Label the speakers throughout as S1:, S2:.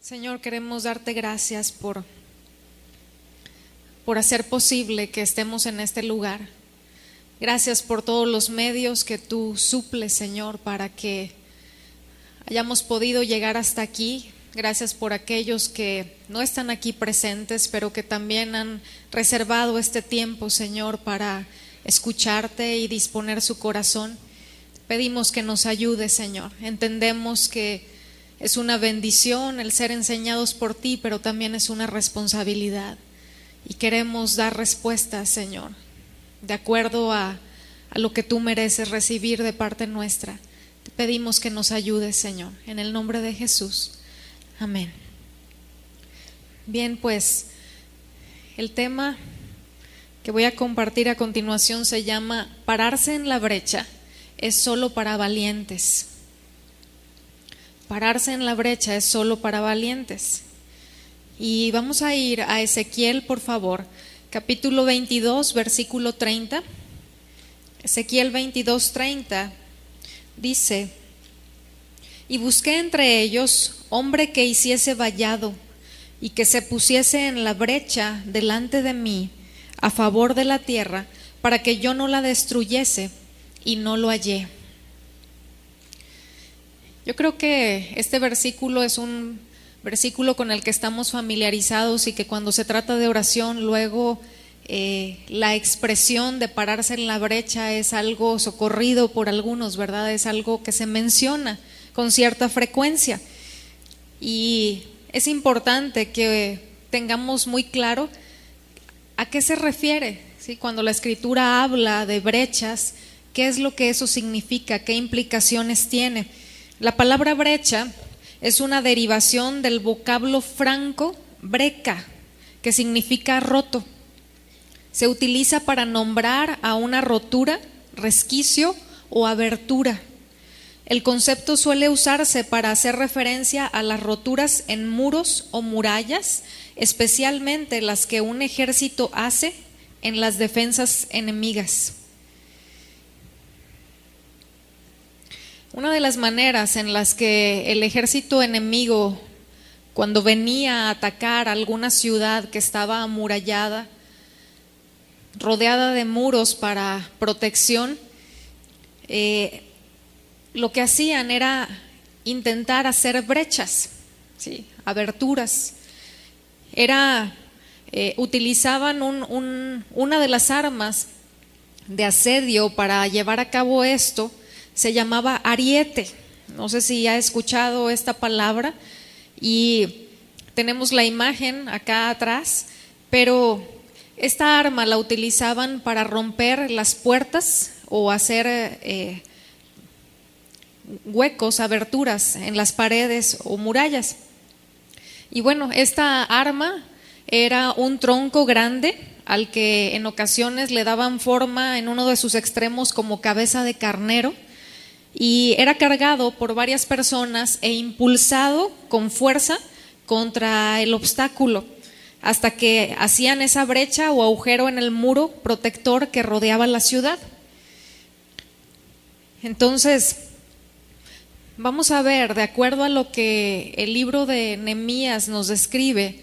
S1: Señor, queremos darte gracias por hacer posible que estemos en este lugar. Gracias por todos los medios que tú suples, Señor, para que hayamos podido llegar hasta aquí. Gracias por aquellos que no están aquí presentes, pero que también han reservado este tiempo, Señor, para escucharte y disponer su corazón. Pedimos que nos ayudes, Señor. Entendemos que es una bendición el ser enseñados por ti, pero también es una responsabilidad. Y queremos dar respuestas, Señor, de acuerdo a lo que tú mereces recibir de parte nuestra. Te pedimos que nos ayudes, Señor, en el nombre de Jesús. Amén. Bien, pues el tema que voy a compartir a continuación se llama Pararse en la brecha es solo para valientes. Pararse en la brecha es solo para valientes. Y vamos a ir a Ezequiel, por favor, capítulo 22, versículo 30. Ezequiel 22, 30 dice: y busqué entre ellos hombre que hiciese vallado y que se pusiese en la brecha delante de mí a favor de la tierra, para que yo no la destruyese, y no lo hallé. Yo creo que este versículo es un versículo con el que estamos familiarizados y que cuando se trata de oración, luego la expresión de pararse en la brecha es algo socorrido por algunos, ¿verdad? Es algo que se menciona con cierta frecuencia. Y es importante que tengamos muy claro a qué se refiere, ¿sí? Cuando la Escritura habla de brechas, ¿qué es lo que eso significa? ¿Qué implicaciones tiene? La palabra brecha es una derivación del vocablo franco breca, que significa roto. Se utiliza para nombrar a una rotura, resquicio o abertura. El concepto suele usarse para hacer referencia a las roturas en muros o murallas, especialmente las que un ejército hace en las defensas enemigas. Una de las maneras en las que el ejército enemigo, cuando venía a atacar alguna ciudad que estaba amurallada, rodeada de muros para protección, lo que hacían era intentar hacer brechas, ¿sí? Aberturas. Utilizaban una de las armas de asedio para llevar a cabo esto. Se llamaba ariete. No sé si ha escuchado esta palabra, y tenemos la imagen acá atrás, pero esta arma la utilizaban para romper las puertas o hacer huecos, aberturas en las paredes o murallas. Y bueno, esta arma era un tronco grande al que en ocasiones le daban forma en uno de sus extremos como cabeza de carnero, y era cargado por varias personas e impulsado con fuerza contra el obstáculo hasta que hacían esa brecha o agujero en el muro protector que rodeaba la ciudad. Entonces, vamos a ver, de acuerdo a lo que el libro de Nehemías nos describe,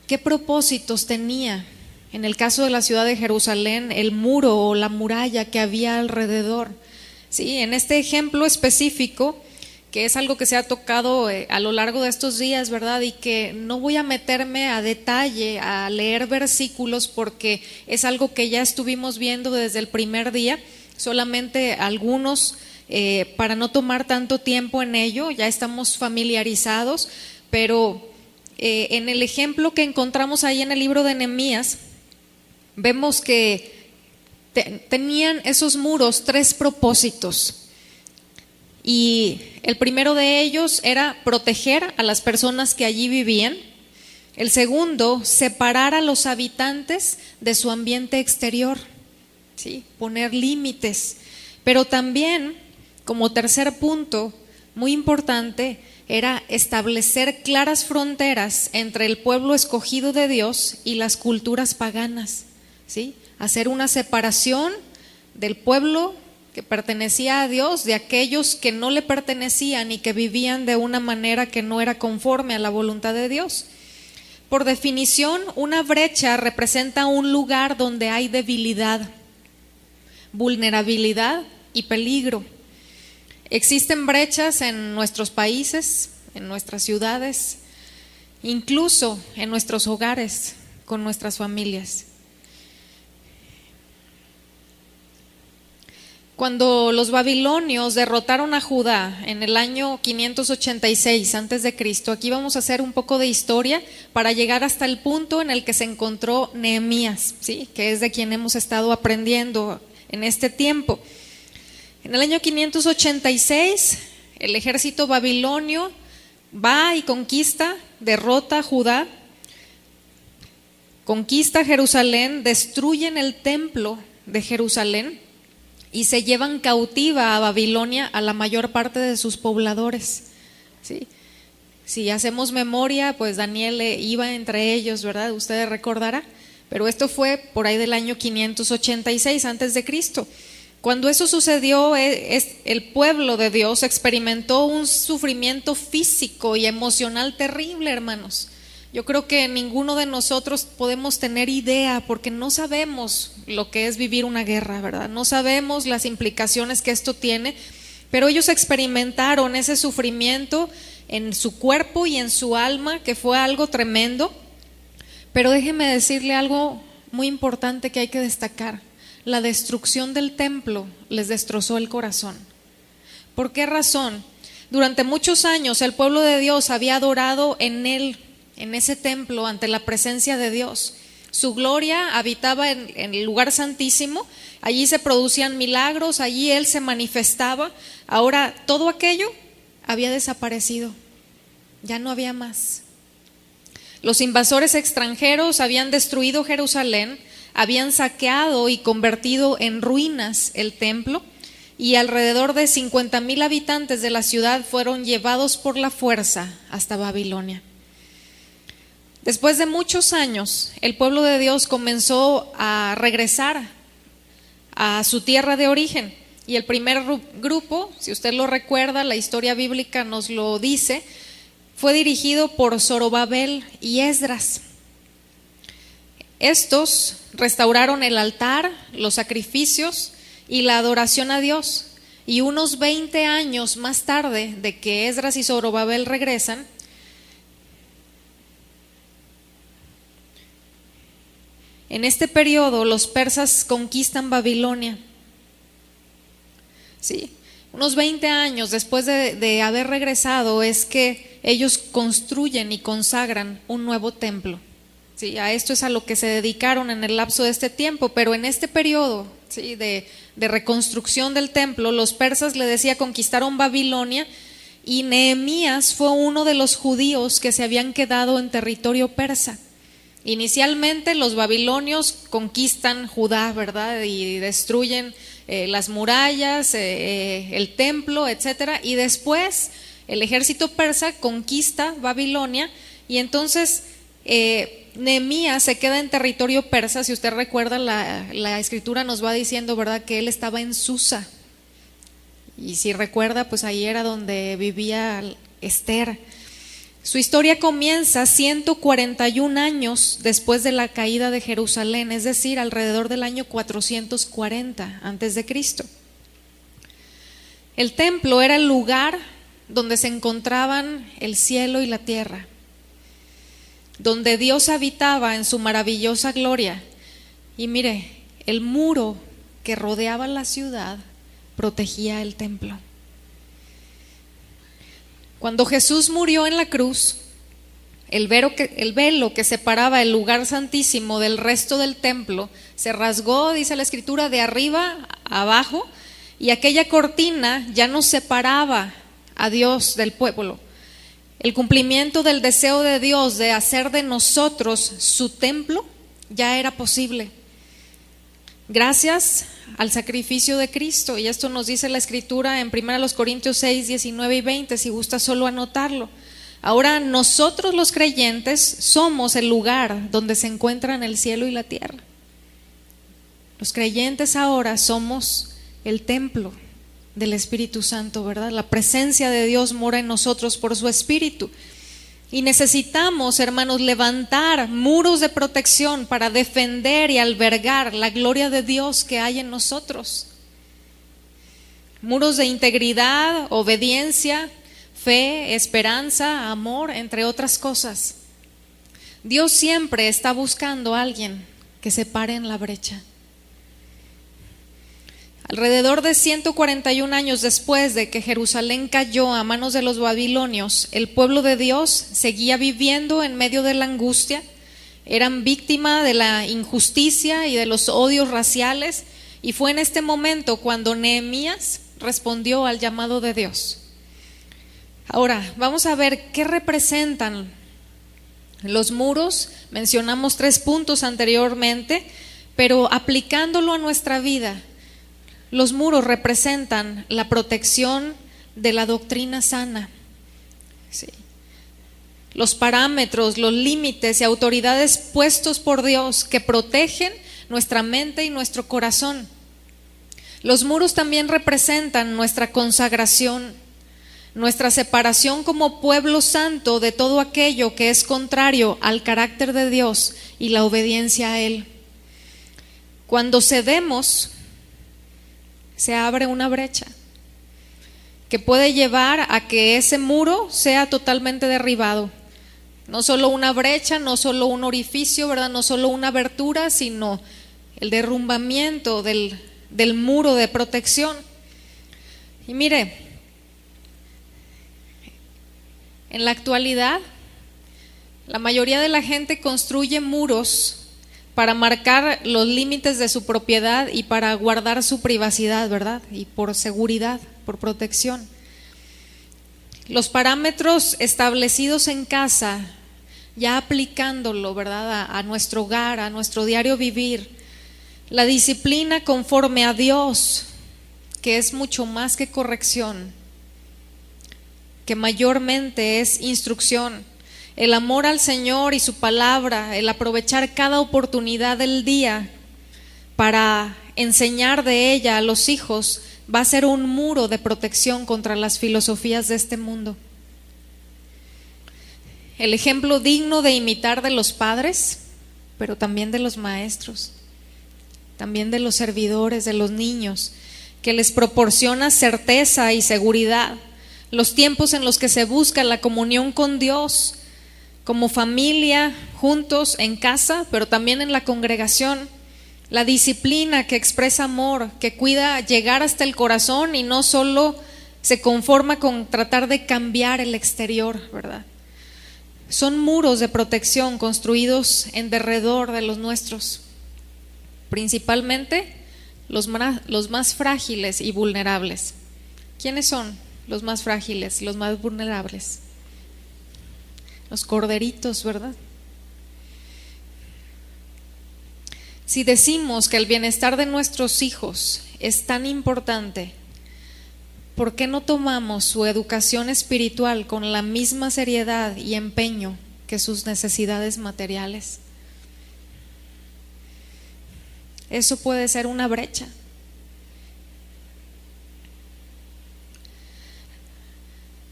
S1: qué propósitos tenía, en el caso de la ciudad de Jerusalén, el muro o la muralla que había alrededor. Sí, en este ejemplo específico, que es algo que se ha tocado a lo largo de estos días, ¿verdad? Y que no voy a meterme a detalle a leer versículos porque es algo que ya estuvimos viendo desde el primer día, solamente algunos, para no tomar tanto tiempo en ello, ya estamos familiarizados, pero en el ejemplo que encontramos ahí en el libro de Nehemías, vemos que tenían esos muros tres propósitos, y el primero de ellos era proteger a las personas que allí vivían. El segundo, separar a los habitantes de su ambiente exterior, ¿sí? Poner límites. Pero también, como tercer punto, muy importante, era establecer claras fronteras entre el pueblo escogido de Dios y las culturas paganas, ¿sí? Hacer una separación del pueblo que pertenecía a Dios, de aquellos que no le pertenecían y que vivían de una manera que no era conforme a la voluntad de Dios. Por definición, una brecha representa un lugar donde hay debilidad, vulnerabilidad y peligro. Existen brechas en nuestros países, en nuestras ciudades, incluso en nuestros hogares, con nuestras familias. Cuando los babilonios derrotaron a Judá en el año 586 a.C., aquí vamos a hacer un poco de historia para llegar hasta el punto en el que se encontró Nehemías, ¿sí? Que es de quien hemos estado aprendiendo en este tiempo. En el año 586, el ejército babilonio va y conquista, derrota a Judá, conquista Jerusalén, destruyen el templo de Jerusalén y se llevan cautiva a Babilonia a la mayor parte de sus pobladores, ¿sí? Si hacemos memoria, pues Daniel iba entre ellos, ¿verdad? Ustedes recordarán, pero esto fue por ahí del año 586 antes de Cristo. Cuando eso sucedió, el pueblo de Dios experimentó un sufrimiento físico y emocional terrible, hermanos. Yo creo que ninguno de nosotros podemos tener idea, porque no sabemos lo que es vivir una guerra, ¿verdad? No sabemos las implicaciones que esto tiene, pero ellos experimentaron ese sufrimiento en su cuerpo y en su alma, que fue algo tremendo. Pero déjeme decirle algo muy importante que hay que destacar. La destrucción del templo les destrozó el corazón. ¿Por qué razón? Durante muchos años el pueblo de Dios había adorado en ese templo, ante la presencia de Dios. Su gloria habitaba en el lugar santísimo, allí se producían milagros, allí Él se manifestaba. Ahora todo aquello había desaparecido, ya no había más. Los invasores extranjeros habían destruido Jerusalén, habían saqueado y convertido en ruinas el templo, y alrededor de 50,000 habitantes de la ciudad fueron llevados por la fuerza hasta Babilonia. Después de muchos años, el pueblo de Dios comenzó a regresar a su tierra de origen, y el primer grupo, si usted lo recuerda, la historia bíblica nos lo dice, fue dirigido por Zorobabel y Esdras. Estos restauraron el altar, los sacrificios y la adoración a Dios, y unos 20 años más tarde de que Esdras y Zorobabel regresan, en este periodo los persas conquistan Babilonia. Sí, unos 20 años después de haber regresado es que ellos construyen y consagran un nuevo templo. Sí, a esto es a lo que se dedicaron en el lapso de este tiempo, pero en este periodo, sí, de reconstrucción del templo, los persas, le decía, conquistaron Babilonia, y Nehemías fue uno de los judíos que se habían quedado en territorio persa. Inicialmente los babilonios conquistan Judá, ¿verdad? Y destruyen las murallas, el templo, etcétera, y después el ejército persa conquista Babilonia, y entonces Nehemías se queda en territorio persa. Si usted recuerda, la escritura nos va diciendo, ¿verdad?, que él estaba en Susa, y si recuerda, pues ahí era donde vivía Esther. Su historia comienza 141 años después de la caída de Jerusalén, es decir, alrededor del año 440 antes de Cristo. El templo era el lugar donde se encontraban el cielo y la tierra, donde Dios habitaba en su maravillosa gloria. Y mire, el muro que rodeaba la ciudad protegía el templo. Cuando Jesús murió en la cruz, el velo que separaba el lugar santísimo del resto del templo se rasgó, dice la escritura, de arriba a abajo, y aquella cortina ya no separaba a Dios del pueblo. El cumplimiento del deseo de Dios de hacer de nosotros su templo ya era posible, gracias al sacrificio de Cristo. Y esto nos dice la escritura en 1 Corintios 6, 19 y 20, si gusta solo anotarlo. Ahora nosotros los creyentes somos el lugar donde se encuentran el cielo y la tierra. Los creyentes ahora somos el templo del Espíritu Santo, ¿verdad? La presencia de Dios mora en nosotros por su Espíritu. Y necesitamos, hermanos, levantar muros de protección para defender y albergar la gloria de Dios que hay en nosotros. Muros de integridad, obediencia, fe, esperanza, amor, entre otras cosas. Dios siempre está buscando a alguien que se pare en la brecha. Alrededor de 141 años después de que Jerusalén cayó a manos de los babilonios, el pueblo de Dios seguía viviendo en medio de la angustia, eran víctimas de la injusticia y de los odios raciales, y fue en este momento cuando Nehemías respondió al llamado de Dios. Ahora, vamos a ver qué representan los muros. Mencionamos 3 puntos anteriormente, pero aplicándolo a nuestra vida, los muros representan la protección de la doctrina sana. Sí. Los parámetros, los límites y autoridades puestos por Dios que protegen nuestra mente y nuestro corazón. Los muros también representan nuestra consagración, nuestra separación como pueblo santo de todo aquello que es contrario al carácter de Dios y la obediencia a Él. Cuando cedemos, se abre una brecha que puede llevar a que ese muro sea totalmente derribado. No solo una brecha, no solo un orificio, ¿verdad? No solo una abertura, sino el derrumbamiento del muro de protección. Y mire, en la actualidad, la mayoría de la gente construye muros para marcar los límites de su propiedad y para guardar su privacidad, ¿verdad? Y por seguridad, por protección. Los parámetros establecidos en casa, ya aplicándolo, ¿verdad? A nuestro hogar, a nuestro diario vivir. La disciplina conforme a Dios, que es mucho más que corrección, que mayormente es instrucción. El amor al Señor y su palabra, el aprovechar cada oportunidad del día para enseñar de ella a los hijos, va a ser un muro de protección contra las filosofías de este mundo. El ejemplo digno de imitar de los padres, pero también de los maestros, también de los servidores, de los niños, que les proporciona certeza y seguridad. Los tiempos en los que se busca la comunión con Dios, como familia, juntos, en casa, pero también en la congregación. La disciplina que expresa amor, que cuida llegar hasta el corazón y no solo se conforma con tratar de cambiar el exterior, ¿verdad? Son muros de protección construidos en derredor de los nuestros, principalmente los más frágiles y vulnerables. ¿Quiénes son los más frágiles, los más vulnerables? Los corderitos, ¿verdad? Si decimos que el bienestar de nuestros hijos es tan importante, ¿por qué no tomamos su educación espiritual con la misma seriedad y empeño que sus necesidades materiales? Eso puede ser una brecha.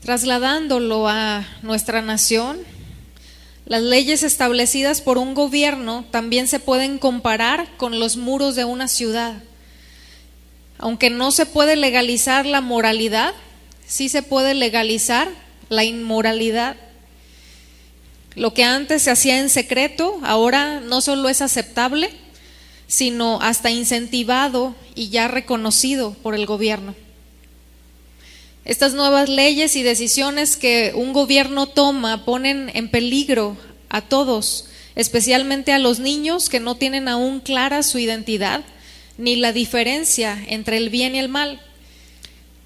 S1: Trasladándolo a nuestra nación, las leyes establecidas por un gobierno también se pueden comparar con los muros de una ciudad. Aunque no se puede legalizar la moralidad, sí se puede legalizar la inmoralidad. Lo que antes se hacía en secreto, ahora no solo es aceptable, sino hasta incentivado y ya reconocido por el gobierno. Estas nuevas leyes y decisiones que un gobierno toma ponen en peligro a todos, especialmente a los niños que no tienen aún clara su identidad ni la diferencia entre el bien y el mal.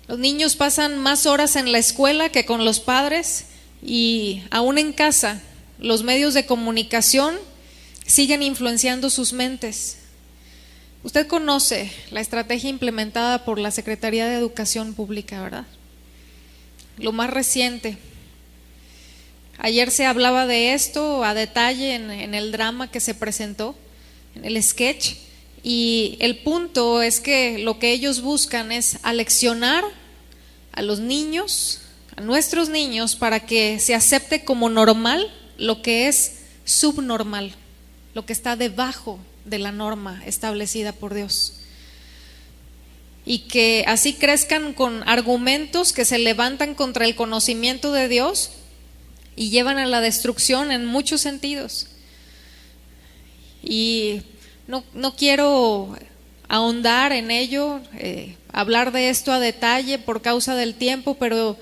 S1: Los niños pasan más horas en la escuela que con los padres, y aún en casa los medios de comunicación siguen influenciando sus mentes. Usted conoce la estrategia implementada por la Secretaría de Educación Pública, ¿verdad? Lo más reciente. Ayer se hablaba de esto a detalle en el drama que se presentó, en el sketch, Y el punto es que lo que ellos buscan es aleccionar a los niños, a nuestros niños, para que se acepte como normal lo que es subnormal, lo que está debajo de la norma establecida por Dios. Y que así crezcan con argumentos que se levantan contra el conocimiento de Dios y llevan a la destrucción en muchos sentidos. Y no quiero ahondar en ello, hablar de esto a detalle por causa del tiempo, pero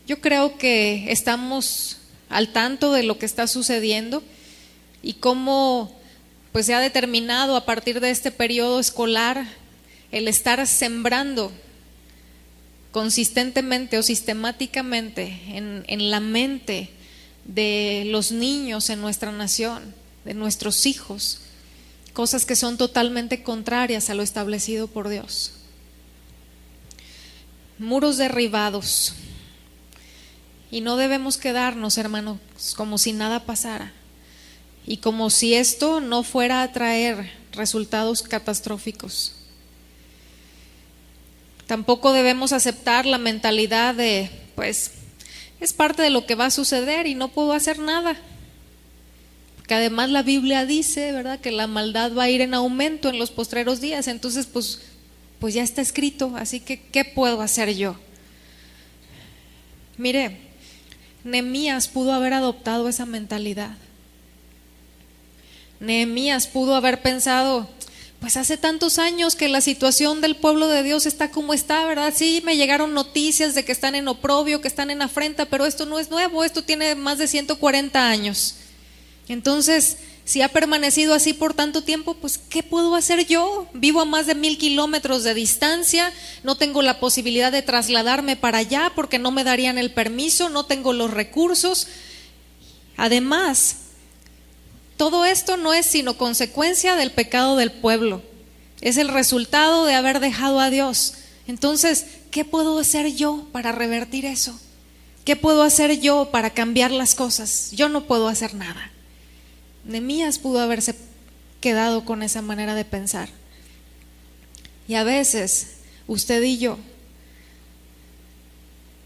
S1: yo creo que estamos al tanto de lo que está sucediendo y cómo pues se ha determinado a partir de este periodo escolar el estar sembrando consistentemente o sistemáticamente en la mente de los niños en nuestra nación, de nuestros hijos, cosas que son totalmente contrarias a lo establecido por Dios. Muros derribados. Y no debemos quedarnos, hermanos, como si nada pasara y como si esto no fuera a traer resultados catastróficos. Tampoco debemos aceptar la mentalidad de, pues, es parte de lo que va a suceder y no puedo hacer nada. Porque además la Biblia dice, ¿verdad?, que la maldad va a ir en aumento en los postreros días. Entonces, pues ya está escrito, así que ¿qué puedo hacer yo? Mire, Nehemías pudo haber adoptado esa mentalidad. Nehemías pudo haber pensado, pues hace tantos años que la situación del pueblo de Dios está como está, ¿verdad? Sí, me llegaron noticias de que están en oprobio, que están en afrenta, pero esto no es nuevo, esto tiene más de 140 años. Entonces, si ha permanecido así por tanto tiempo, pues ¿qué puedo hacer yo? Vivo a más de 1000 kilómetros de distancia, no tengo la posibilidad de trasladarme para allá porque no me darían el permiso, no tengo los recursos. Además, todo esto no es sino consecuencia del pecado del pueblo, es el resultado de haber dejado a Dios. Entonces, ¿qué puedo hacer yo para revertir eso? ¿Qué puedo hacer yo para cambiar las cosas? Yo no puedo hacer nada. Nehemías pudo haberse quedado con esa manera de pensar. Y a veces, usted y yo,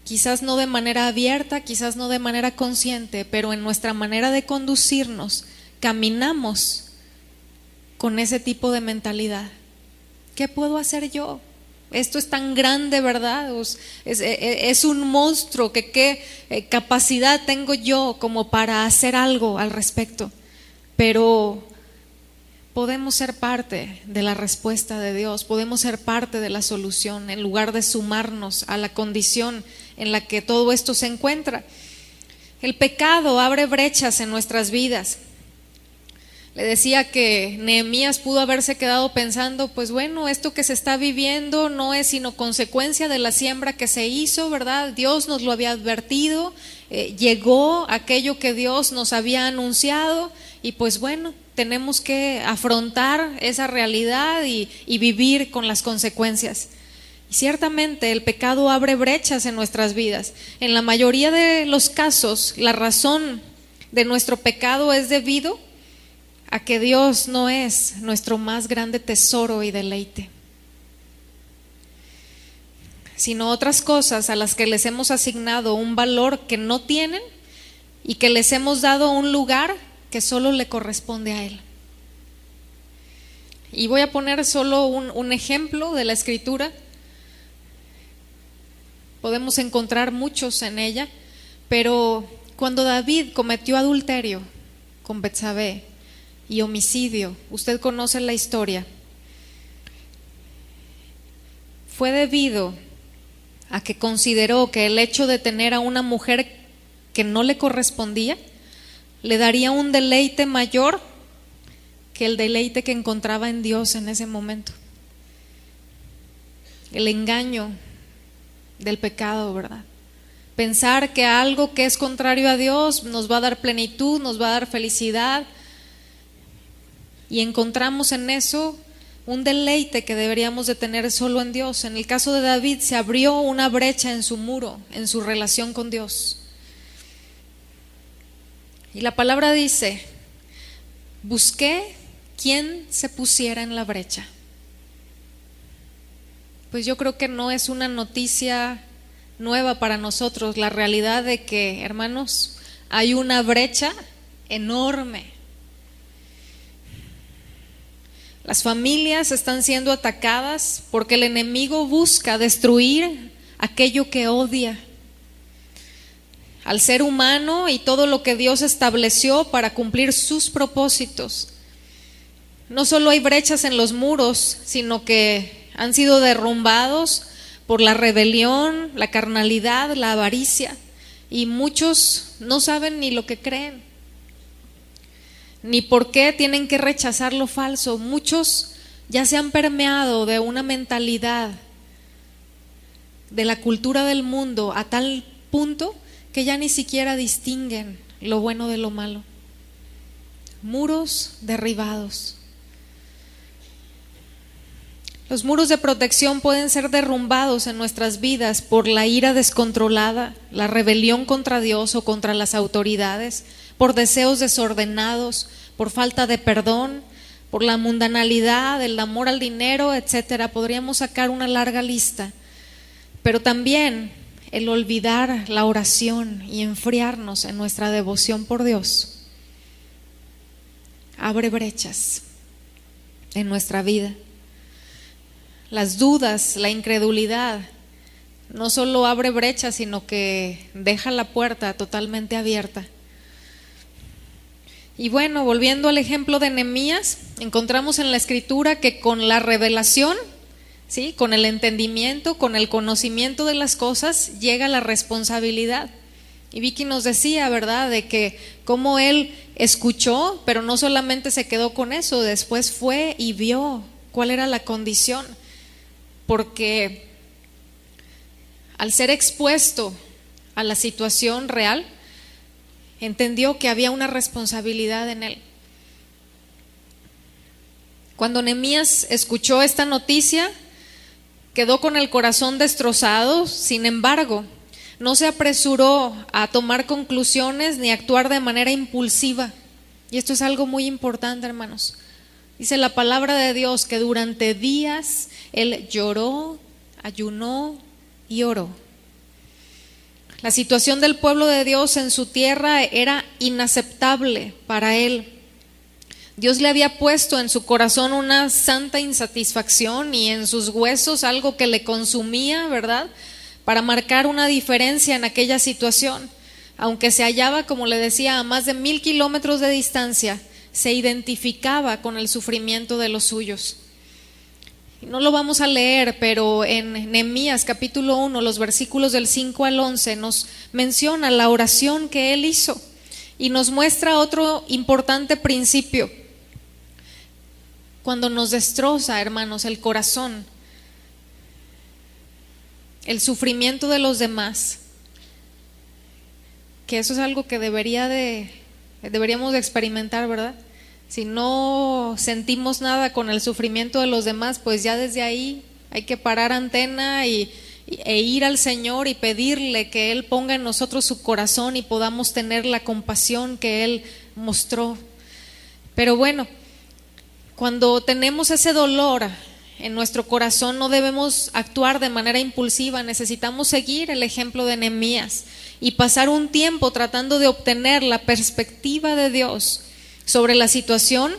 S1: quizás no de manera abierta, quizás no de manera consciente, pero en nuestra manera de conducirnos, caminamos con ese tipo de mentalidad. ¿Qué puedo hacer yo? Esto es tan grande, ¿verdad? Es un monstruo, que qué capacidad tengo yo como para hacer algo al respecto. Pero podemos ser parte de la respuesta de Dios, podemos ser parte de la solución en lugar de sumarnos a la condición en la que todo esto se encuentra. El pecado abre brechas en nuestras vidas. Le decía que Nehemías pudo haberse quedado pensando, pues bueno, esto que se está viviendo no es sino consecuencia de la siembra que se hizo, ¿verdad? Dios nos lo había advertido, llegó aquello que Dios nos había anunciado y pues bueno, tenemos que afrontar esa realidad y vivir con las consecuencias. Y ciertamente el pecado abre brechas en nuestras vidas. En la mayoría de los casos, la razón de nuestro pecado es debido a que Dios no es nuestro más grande tesoro y deleite, sino otras cosas a las que les hemos asignado un valor que no tienen y que les hemos dado un lugar que solo le corresponde a Él. Y voy a poner solo un ejemplo de la Escritura. Podemos encontrar muchos en ella, pero cuando David cometió adulterio con Betsabé y homicidio, usted conoce la historia, fue debido a que consideró que el hecho de tener a una mujer que no le correspondía le daría un deleite mayor que el deleite que encontraba en Dios en ese momento. El engaño del pecado, ¿verdad? Pensar que algo que es contrario a Dios nos va a dar plenitud, nos va a dar felicidad, y encontramos en eso un deleite que deberíamos de tener solo en Dios. En el caso de David se abrió una brecha en su muro, en su relación con Dios. Y la palabra dice, busqué quien se pusiera en la brecha. pues yo creo que no es una noticia nueva para nosotros, la realidad de que, hermanos, hay una brecha enorme. Las familias están siendo atacadas porque el enemigo busca destruir aquello que odia al ser humano y todo lo que Dios estableció para cumplir sus propósitos. No solo hay brechas en los muros, sino que han sido derrumbados por la rebelión, la carnalidad, la avaricia, y muchos no saben ni lo que creen, ni por qué tienen que rechazar lo falso. Muchos ya se han permeado de una mentalidad de la cultura del mundo a tal punto que ya ni siquiera distinguen lo bueno de lo malo. Muros derribados. Los muros de protección pueden ser derrumbados en nuestras vidas por la ira descontrolada, la rebelión contra Dios o contra las autoridades, por deseos desordenados, por falta de perdón, por la mundanalidad, el amor al dinero, etcétera. Podríamos sacar una larga lista. Pero también el olvidar la oración y enfriarnos en nuestra devoción por Dios abre brechas en nuestra vida. Las dudas, la incredulidad, no solo abre brechas, sino que deja la puerta totalmente abierta. Y bueno, volviendo al ejemplo de Nehemías, encontramos en la Escritura que con la revelación, ¿sí?, con el entendimiento, con el conocimiento de las cosas, llega la responsabilidad. Y Vicky nos decía, ¿verdad?, de que cómo él escuchó, pero no solamente se quedó con eso, después fue y vio cuál era la condición. Porque al ser expuesto a la situación real, entendió que había una responsabilidad en él. Cuando Nehemías escuchó esta noticia, quedó con el corazón destrozado. Sin embargo, no se apresuró a tomar conclusiones ni a actuar de manera impulsiva. Y esto es algo muy importante, hermanos. Dice la palabra de Dios que durante días él lloró, ayunó y oró. La situación del pueblo de Dios en su tierra era inaceptable para él. Dios le había puesto en su corazón una santa insatisfacción y en sus huesos algo que le consumía, ¿verdad?, para marcar una diferencia en aquella situación. Aunque se hallaba, como le decía, a más de 1000 kilómetros de distancia, se identificaba con el sufrimiento de los suyos. No lo vamos a leer, pero en Nehemías capítulo 1, los versículos del 5 al 11 nos menciona la oración que él hizo y nos muestra otro importante principio. Cuando nos destroza, hermanos, el corazón, el sufrimiento de los demás, que eso es algo que deberíamos de experimentar, ¿verdad? Si no sentimos nada con el sufrimiento de los demás, pues ya desde ahí hay que parar antena e ir al Señor y pedirle que Él ponga en nosotros su corazón y podamos tener la compasión que Él mostró. Pero bueno, cuando tenemos ese dolor en nuestro corazón, no debemos actuar de manera impulsiva. Necesitamos seguir el ejemplo de Nehemías y pasar un tiempo tratando de obtener la perspectiva de Dios sobre la situación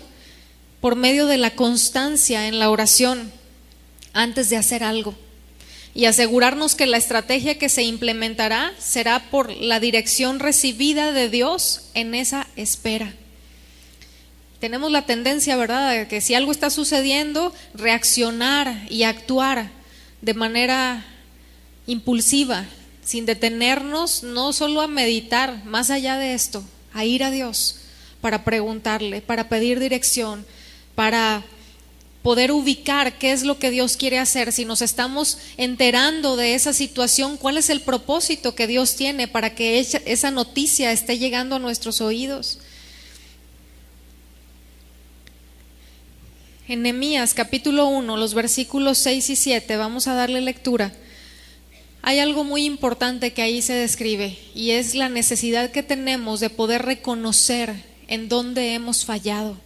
S1: por medio de la constancia en la oración antes de hacer algo, y asegurarnos que la estrategia que se implementará será por la dirección recibida de Dios en esa espera. Tenemos la tendencia, ¿verdad?, de que si algo está sucediendo, reaccionar y actuar de manera impulsiva, sin detenernos no solo a meditar, más allá de esto, a ir a Dios para preguntarle, para pedir dirección, para poder ubicar qué es lo que Dios quiere hacer. Si nos estamos enterando de esa situación, ¿cuál es el propósito que Dios tiene para que esa noticia esté llegando a nuestros oídos? En Nehemías capítulo 1, los versículos 6 y 7, vamos a darle lectura. Hay algo muy importante que ahí se describe, y es la necesidad que tenemos de poder reconocer en dónde hemos fallado,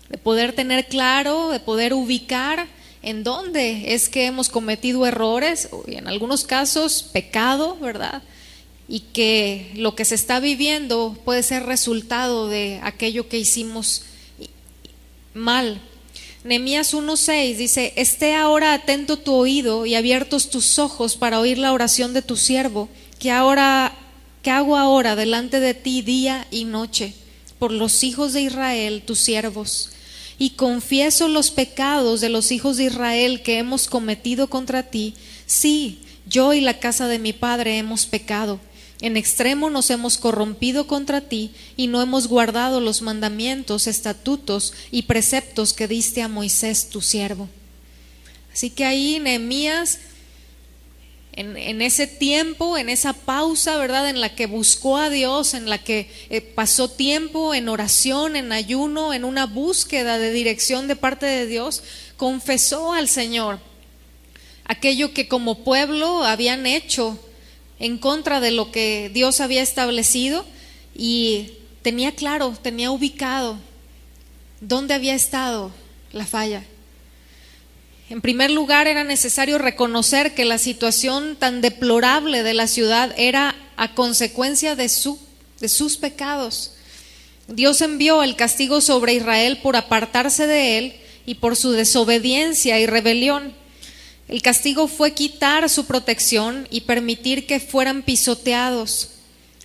S1: de poder tener claro, de poder ubicar en dónde es que hemos cometido errores, y en algunos casos pecado, ¿verdad? Y que lo que se está viviendo puede ser resultado de aquello que hicimos mal. Nehemías 1:6 dice: esté ahora atento tu oído y abiertos tus ojos para oír la oración de tu siervo, que hago ahora delante de ti día y noche, por los hijos de Israel, tus siervos. Y confieso los pecados de los hijos de Israel que hemos cometido contra ti. Sí, yo y la casa de mi padre hemos pecado. En extremo nos hemos corrompido contra ti y no hemos guardado los mandamientos, estatutos y preceptos que diste a Moisés tu siervo. Así que ahí Nehemías, en ese tiempo, en esa pausa, ¿verdad?, en la que buscó a Dios, en la que pasó tiempo en oración, en ayuno, en una búsqueda de dirección de parte de Dios, confesó al Señor aquello que como pueblo habían hecho en contra de lo que Dios había establecido, y tenía claro, tenía ubicado dónde había estado la falla. En primer lugar, era necesario reconocer que la situación tan deplorable de la ciudad era a consecuencia de sus pecados. Dios envió el castigo sobre Israel por apartarse de él y por su desobediencia y rebelión. El castigo fue quitar su protección y permitir que fueran pisoteados.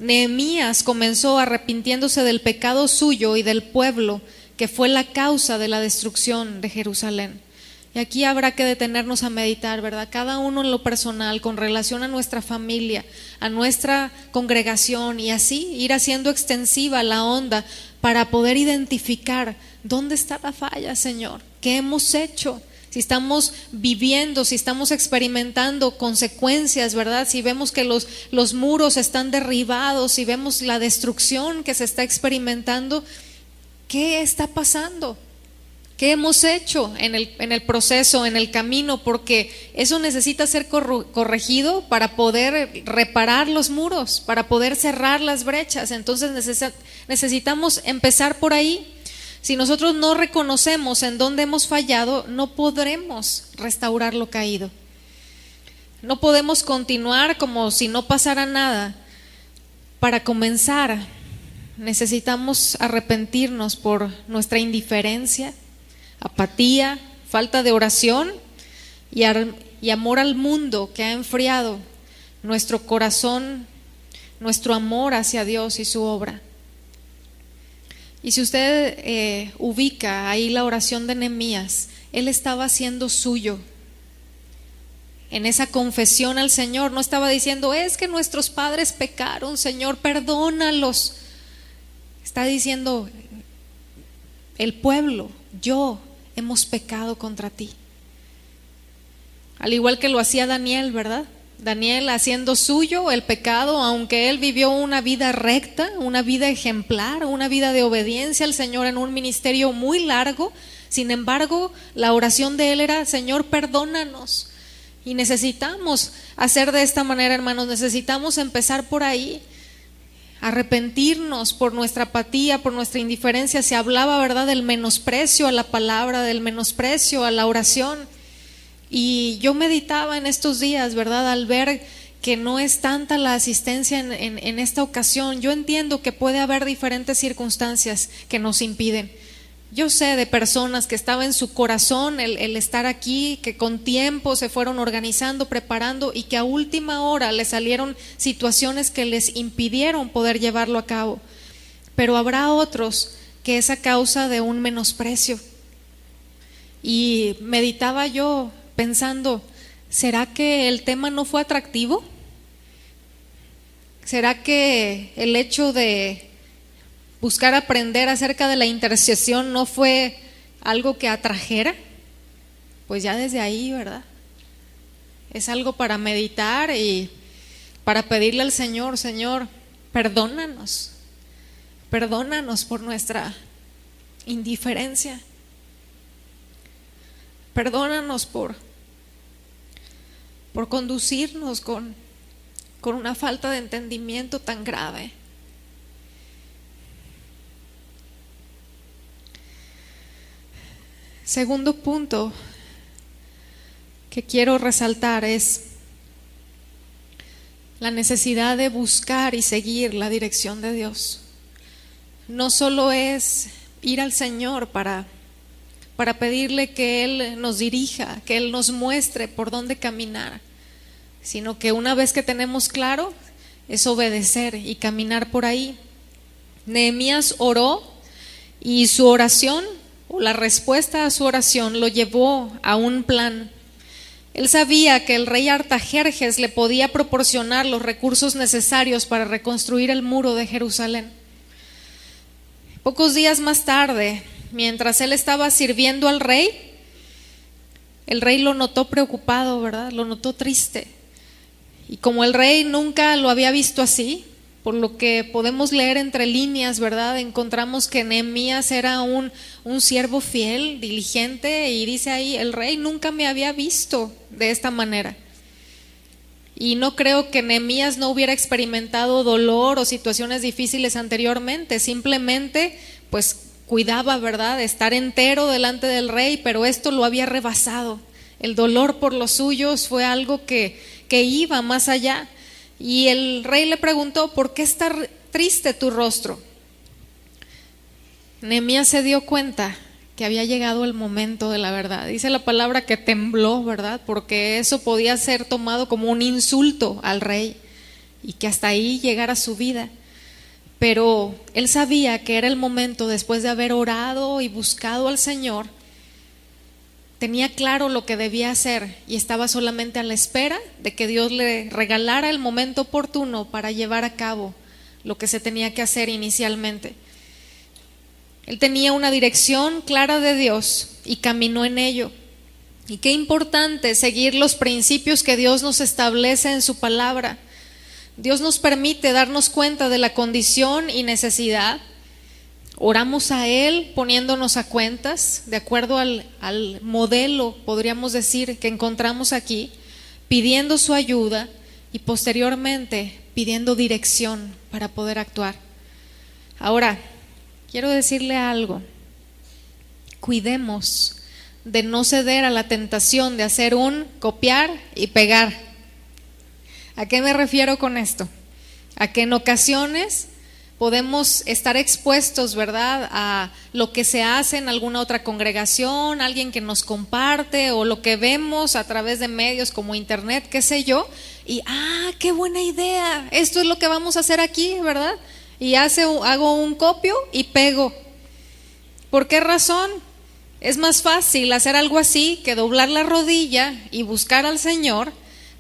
S1: Nehemías comenzó arrepintiéndose del pecado suyo y del pueblo, que fue la causa de la destrucción de Jerusalén. Y aquí habrá que detenernos a meditar, ¿verdad? Cada uno en lo personal, con relación a nuestra familia, a nuestra congregación, y así ir haciendo extensiva la onda para poder identificar dónde está la falla, Señor, qué hemos hecho. Si estamos viviendo, si estamos experimentando consecuencias, ¿verdad? Si vemos que los muros están derribados, si vemos la destrucción que se está experimentando, ¿qué está pasando? ¿Qué hemos hecho en el proceso, en el camino? Porque eso necesita ser corregido para poder reparar los muros, para poder cerrar las brechas. Entonces necesitamos empezar por ahí. Si nosotros no reconocemos en dónde hemos fallado, no podremos restaurar lo caído. No podemos continuar como si no pasara nada. Para comenzar, necesitamos arrepentirnos por nuestra indiferencia, apatía, falta de oración y amor al mundo que ha enfriado nuestro corazón, nuestro amor hacia Dios y su obra. Y si usted ubica ahí la oración de Nehemías, él estaba haciendo suyo. En esa confesión al Señor, no estaba diciendo: es que nuestros padres pecaron, Señor, perdónalos. Está diciendo: el pueblo, yo, hemos pecado contra ti. Al igual que lo hacía Daniel, ¿verdad? Daniel haciendo suyo el pecado, aunque él vivió una vida recta, una vida ejemplar, una vida de obediencia al Señor en un ministerio muy largo. Sin embargo, la oración de él era: Señor, perdónanos. Y necesitamos hacer de esta manera, hermanos, necesitamos empezar por ahí. Arrepentirnos por nuestra apatía, por nuestra indiferencia. Se hablaba, ¿verdad?, del menosprecio a la palabra, del menosprecio a la oración. Y yo meditaba en estos días, ¿verdad?, al ver que no es tanta la asistencia en esta ocasión. Yo entiendo que puede haber diferentes circunstancias que nos impiden. Yo sé de personas que estaba en su corazón el estar aquí, que con tiempo se fueron organizando, preparando, y que a última hora les salieron situaciones que les impidieron poder llevarlo a cabo. Pero habrá otros que es a causa de un menosprecio. Y meditaba yo pensando: ¿será que el tema no fue atractivo? ¿Será que el hecho de buscar aprender acerca de la intercesión no fue algo que atrajera? Pues ya desde ahí, ¿verdad? Es algo para meditar y para pedirle al Señor: Señor, perdónanos por nuestra indiferencia. Perdónanos por conducirnos con una falta de entendimiento tan grave. Segundo punto, que quiero resaltar es la necesidad de buscar y seguir la dirección de Dios. No solo es ir al Señor para pedirle que Él nos dirija, que Él nos muestre por dónde caminar, sino que una vez que tenemos claro, es obedecer y caminar por ahí. Nehemías oró y su oración, o la respuesta a su oración, lo llevó a un plan. Él sabía que el rey Artajerjes le podía proporcionar los recursos necesarios para reconstruir el muro de Jerusalén. Pocos días más tarde, mientras él estaba sirviendo al rey, el rey lo notó preocupado, ¿verdad? Lo notó triste. Y como el rey nunca lo había visto así, por lo que podemos leer entre líneas, ¿verdad? Encontramos que Nehemías era un siervo fiel, diligente, y dice ahí, el rey nunca me había visto de esta manera. Y no creo que Nehemías no hubiera experimentado dolor o situaciones difíciles anteriormente, simplemente pues cuidaba, ¿verdad?, de estar entero delante del rey, pero esto lo había rebasado. El dolor por los suyos fue algo que iba más allá. Y el rey le preguntó, ¿por qué está triste tu rostro? Nehemías se dio cuenta que había llegado el momento de la verdad. Dice la palabra que tembló, ¿verdad? Porque eso podía ser tomado como un insulto al rey y que hasta ahí llegara su vida. Pero él sabía que era el momento, después de haber orado y buscado al Señor, tenía claro lo que debía hacer y estaba solamente a la espera de que Dios le regalara el momento oportuno para llevar a cabo lo que se tenía que hacer inicialmente. Él tenía una dirección clara de Dios y caminó en ello. Y qué importante seguir los principios que Dios nos establece en su palabra. Dios nos permite darnos cuenta de la condición y necesidad. Oramos a Él poniéndonos a cuentas, de acuerdo al modelo, podríamos decir, que encontramos aquí, pidiendo su ayuda y posteriormente pidiendo dirección para poder actuar. Ahora, quiero decirle algo, cuidemos de no ceder a la tentación de hacer un copiar y pegar. ¿A qué me refiero con esto? A que en ocasiones podemos estar expuestos, ¿verdad?, a lo que se hace en alguna otra congregación, alguien que nos comparte o lo que vemos a través de medios como internet, qué sé yo, y qué buena idea, esto es lo que vamos a hacer aquí, ¿verdad? Y hago un copio y pego. ¿Por qué razón? Es más fácil hacer algo así que doblar la rodilla y buscar al Señor,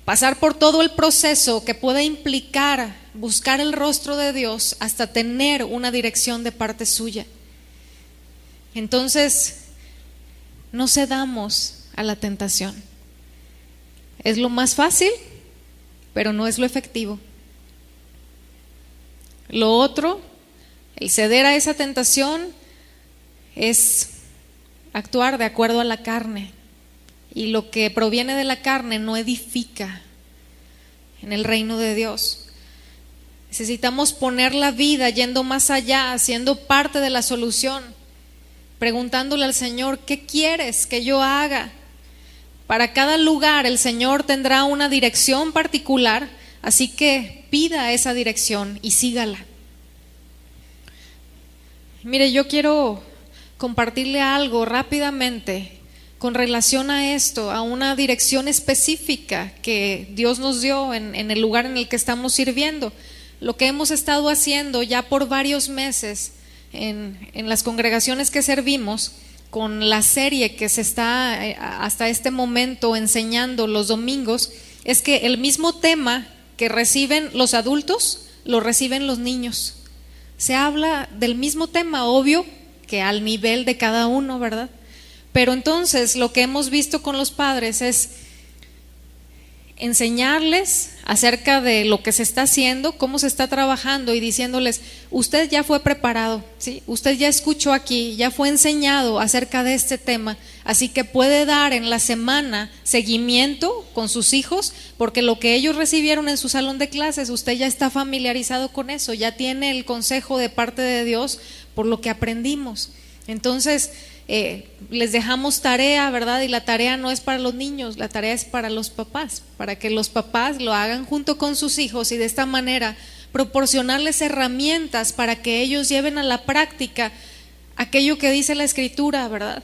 S1: pasar por todo el proceso que pueda implicar buscar el rostro de Dios hasta tener una dirección de parte suya. Entonces, no cedamos a la tentación. Es lo más fácil, pero no es lo efectivo. Lo otro, el ceder a esa tentación, es actuar de acuerdo a la carne. Y lo que proviene de la carne no edifica en el reino de Dios. Necesitamos poner la vida yendo más allá, siendo parte de la solución, preguntándole al Señor, ¿qué quieres que yo haga? Para cada lugar el Señor tendrá una dirección particular, así que pida esa dirección y sígala. Mire, yo quiero compartirle algo rápidamente con relación a esto, a una dirección específica que Dios nos dio en el lugar en el que estamos sirviendo. Lo que hemos estado haciendo ya por varios meses en las congregaciones que servimos, con la serie que se está hasta este momento enseñando los domingos, es que el mismo tema que reciben los adultos, lo reciben los niños. Se habla del mismo tema, obvio que al nivel de cada uno, ¿verdad? Pero entonces lo que hemos visto con los padres es enseñarles acerca de lo que se está haciendo, cómo se está trabajando y diciéndoles, usted ya fue preparado, ¿sí? Usted ya escuchó aquí, ya fue enseñado acerca de este tema, así que puede dar en la semana seguimiento con sus hijos, porque lo que ellos recibieron en su salón de clases, usted ya está familiarizado con eso, ya tiene el consejo de parte de Dios por lo que aprendimos. Entonces, les dejamos tarea, ¿verdad? Y la tarea no es para los niños, la tarea es para los papás, para que los papás lo hagan junto con sus hijos y de esta manera proporcionarles herramientas para que ellos lleven a la práctica aquello que dice la Escritura, ¿verdad?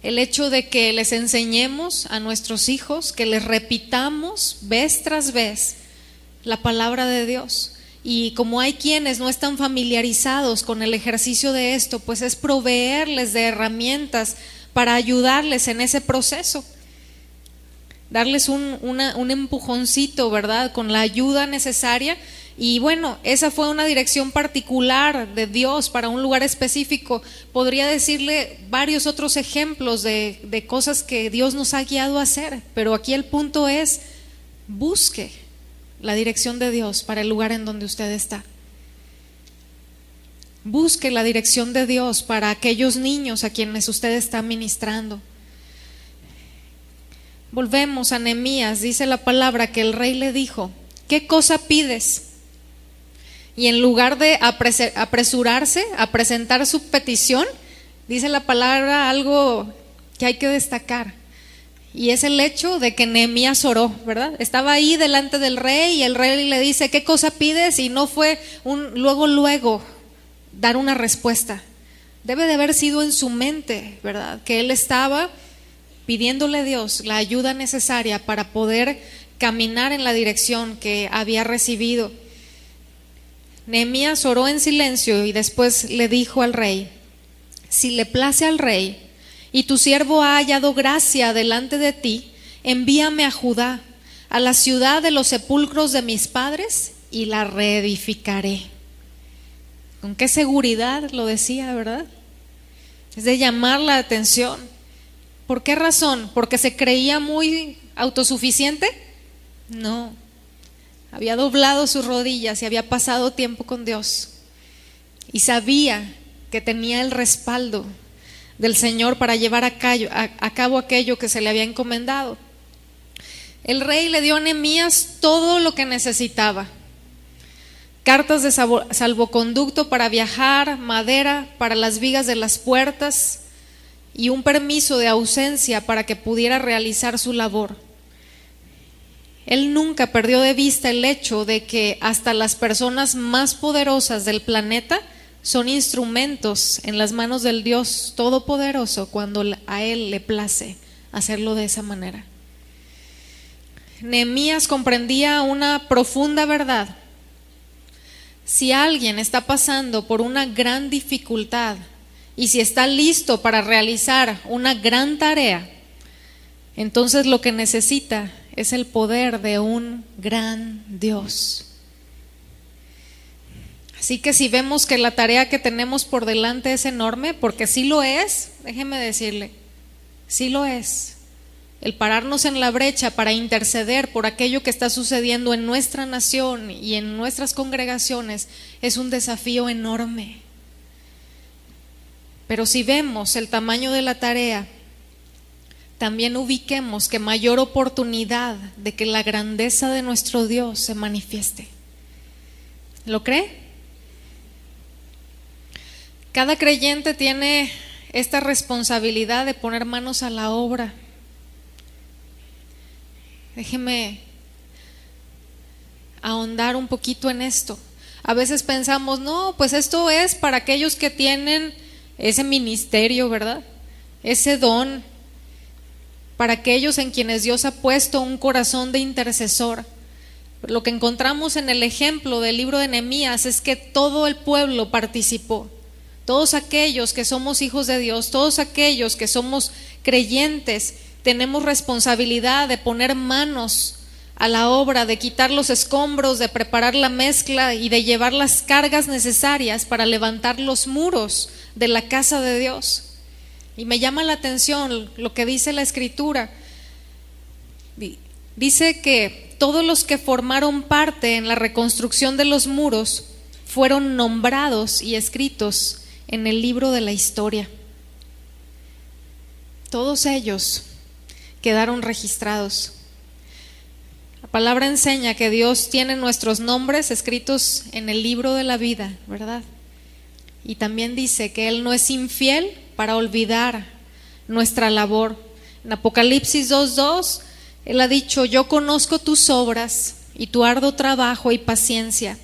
S1: El hecho de que les enseñemos a nuestros hijos, que les repitamos vez tras vez la palabra de Dios. Y como hay quienes no están familiarizados con el ejercicio de esto, pues es proveerles de herramientas para ayudarles en ese proceso. Darles un empujoncito, ¿verdad? Con la ayuda necesaria. Y bueno, esa fue una dirección particular de Dios para un lugar específico. Podría decirle varios otros ejemplos de cosas que Dios nos ha guiado a hacer, pero aquí el punto es: busque la dirección de Dios para el lugar en donde usted está. Busque la dirección de Dios para aquellos niños a quienes usted está ministrando. Volvemos a Nehemías, dice la palabra que el rey le dijo: ¿qué cosa pides? Y en lugar de apresurarse a presentar su petición, dice la palabra algo que hay que destacar. Y es el hecho de que Nehemías oró, ¿verdad? Estaba ahí delante del rey y el rey le dice: ¿qué cosa pides? Y no fue luego dar una respuesta. Debe de haber sido en su mente, ¿verdad? Que él estaba pidiéndole a Dios la ayuda necesaria para poder caminar en la dirección que había recibido. Nehemías oró en silencio y después le dijo al rey: si le place al rey y tu siervo ha hallado gracia delante de ti, envíame a Judá, a la ciudad de los sepulcros de mis padres, y la reedificaré. ¿Con qué seguridad lo decía, verdad? Es de llamar la atención. ¿Por qué razón? ¿Porque se creía muy autosuficiente? No. Había doblado sus rodillas y había pasado tiempo con Dios. Y sabía que tenía el respaldo del Señor para llevar a cabo aquello que se le había encomendado. El rey le dio a Nehemías todo lo que necesitaba: cartas de salvoconducto para viajar, madera para las vigas de las puertas y un permiso de ausencia para que pudiera realizar su labor. Él nunca perdió de vista el hecho de que hasta las personas más poderosas del planeta son instrumentos en las manos del Dios Todopoderoso cuando a Él le place hacerlo de esa manera. Nehemías comprendía una profunda verdad: si alguien está pasando por una gran dificultad y si está listo para realizar una gran tarea, entonces lo que necesita es el poder de un gran Dios. Así que si vemos que la tarea que tenemos por delante es enorme, porque sí lo es, déjeme decirle, sí lo es. El pararnos en la brecha para interceder por aquello que está sucediendo en nuestra nación y en nuestras congregaciones es un desafío enorme. Pero si vemos el tamaño de la tarea, también ubiquemos que mayor oportunidad de que la grandeza de nuestro Dios se manifieste. ¿Lo cree? Cada creyente tiene esta responsabilidad de poner manos a la obra. Déjeme ahondar un poquito en esto. A veces pensamos: no, pues esto es para aquellos que tienen ese ministerio, ¿verdad? Ese don, para aquellos en quienes Dios ha puesto un corazón de intercesor. Lo que encontramos en el ejemplo del libro de Nehemías es que todo el pueblo participó. Todos aquellos que somos hijos de Dios, todos aquellos que somos creyentes, tenemos responsabilidad de poner manos a la obra, de quitar los escombros, de preparar la mezcla y de llevar las cargas necesarias para levantar los muros de la casa de Dios. Y me llama la atención lo que dice la Escritura. Dice que todos los que formaron parte en la reconstrucción de los muros fueron nombrados y escritos en el libro de la historia. Todos ellos quedaron registrados. La palabra enseña que Dios tiene nuestros nombres escritos en el libro de la vida, ¿verdad? Y también dice que Él no es infiel para olvidar nuestra labor. En Apocalipsis 2:2, Él ha dicho: yo conozco tus obras y tu arduo trabajo y paciencia.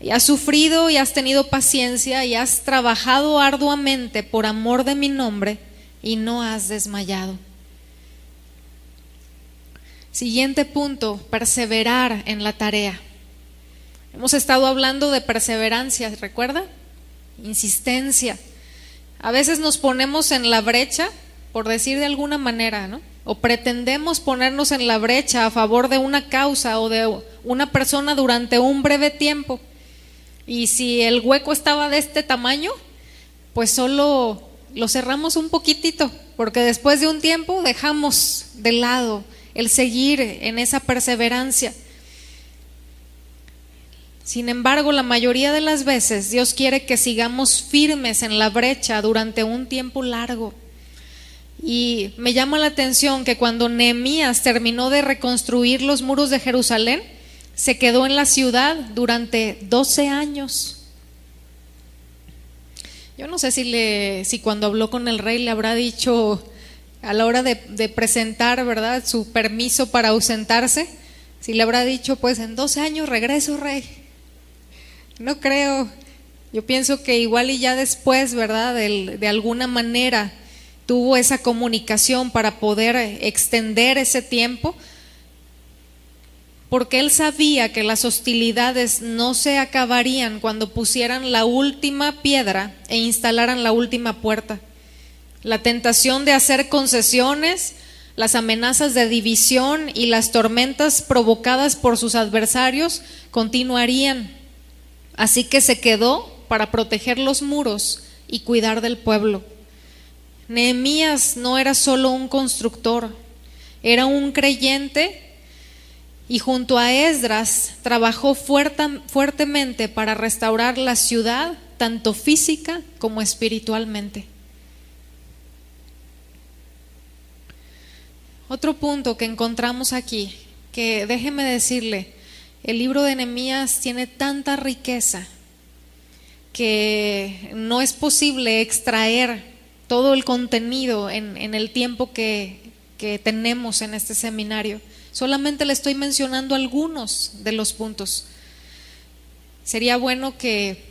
S1: Y has sufrido y has tenido paciencia y has trabajado arduamente por amor de mi nombre y no has desmayado. Siguiente punto: perseverar en la tarea. Hemos estado hablando de perseverancia, ¿recuerda? Insistencia. A veces nos ponemos en la brecha, por decir de alguna manera, ¿no? O pretendemos ponernos en la brecha a favor de una causa o de una persona durante un breve tiempo. Y si el hueco estaba de este tamaño, pues solo lo cerramos un poquitito, porque después de un tiempo dejamos de lado el seguir en esa perseverancia. Sin embargo, la mayoría de las veces Dios quiere que sigamos firmes en la brecha durante un tiempo largo. Y me llama la atención que cuando Nehemías terminó de reconstruir los muros de Jerusalén, se quedó en la ciudad durante 12 años. Yo no sé si cuando habló con el rey le habrá dicho a la hora de presentar, ¿verdad?, su permiso para ausentarse, si le habrá dicho: pues en 12 años regreso, rey. No creo. Yo pienso que igual y ya después, ¿verdad?, de alguna manera tuvo esa comunicación para poder extender ese tiempo, porque él sabía que las hostilidades no se acabarían cuando pusieran la última piedra e instalaran la última puerta. La tentación de hacer concesiones, las amenazas de división y las tormentas provocadas por sus adversarios continuarían. Así que se quedó para proteger los muros y cuidar del pueblo. Nehemías no era solo un constructor, era un creyente, y junto a Esdras trabajó fuertemente para restaurar la ciudad, tanto física como espiritualmente. Otro punto que encontramos aquí, que déjeme decirle, el libro de Nehemías tiene tanta riqueza que no es posible extraer todo el contenido en el tiempo que tenemos en este seminario. Solamente le estoy mencionando algunos de los puntos. Sería bueno que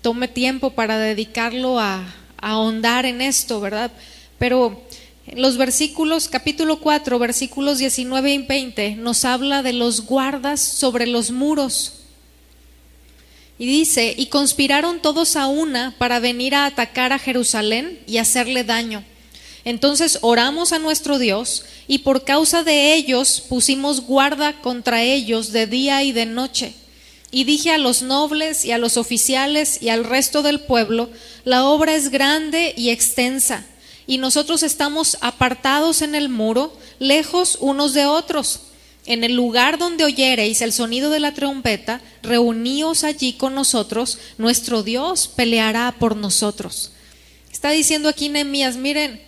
S1: tome tiempo para dedicarlo a ahondar en esto, ¿verdad? Pero en los versículos, capítulo 4, versículos 19 y 20, nos habla de los guardas sobre los muros. Y dice: y conspiraron todos a una para venir a atacar a Jerusalén y hacerle daño. Entonces oramos a nuestro Dios, y por causa de ellos pusimos guarda contra ellos de día y de noche. Y dije a los nobles y a los oficiales y al resto del pueblo: la obra es grande y extensa, y nosotros estamos apartados en el muro, lejos unos de otros. En el lugar donde oyereis el sonido de la trompeta, reuníos allí con nosotros, nuestro Dios peleará por nosotros. Está diciendo aquí Nehemías: miren,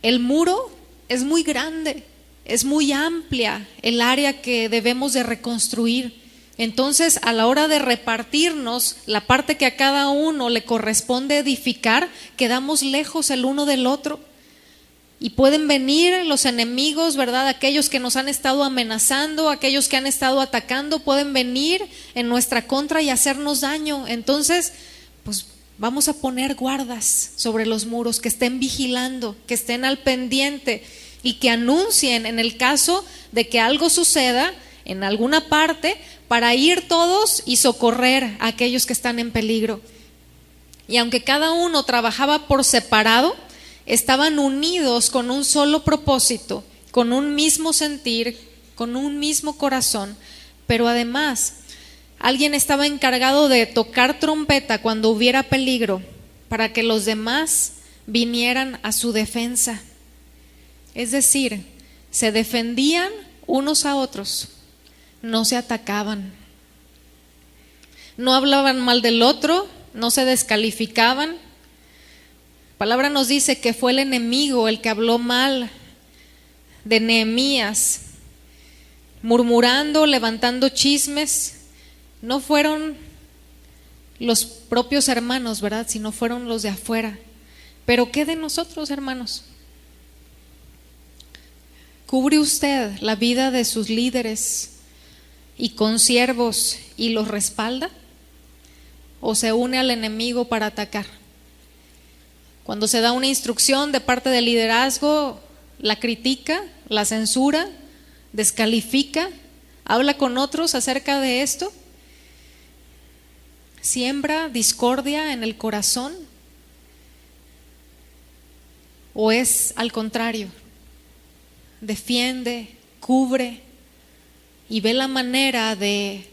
S1: el muro es muy grande, es muy amplia el área que debemos de reconstruir. Entonces, a la hora de repartirnos la parte que a cada uno le corresponde edificar, quedamos lejos el uno del otro. Y pueden venir los enemigos, ¿verdad? Aquellos que nos han estado amenazando, aquellos que han estado atacando, pueden venir en nuestra contra y hacernos daño. Entonces, pues vamos a poner guardas sobre los muros, que estén vigilando, que estén al pendiente y que anuncien en el caso de que algo suceda en alguna parte, para ir todos y socorrer a aquellos que están en peligro. Y aunque cada uno trabajaba por separado, estaban unidos con un solo propósito, con un mismo sentir, con un mismo corazón. Pero además, alguien estaba encargado de tocar trompeta cuando hubiera peligro, para que los demás vinieran a su defensa. Es decir, se defendían unos a otros, no se atacaban, no hablaban mal del otro, no se descalificaban. La palabra nos dice que fue el enemigo el que habló mal de Nehemías, murmurando, levantando chismes. No fueron los propios hermanos, ¿verdad? Si no fueron los de afuera. Pero ¿qué de nosotros, hermanos? ¿Cubre usted la vida de sus líderes y consiervos y los respalda? ¿O se une al enemigo para atacar? Cuando se da una instrucción de parte del liderazgo, la critica, la censura, descalifica, habla con otros acerca de esto, siembra discordia en el corazón, o es al contrario, defiende, cubre y ve la manera de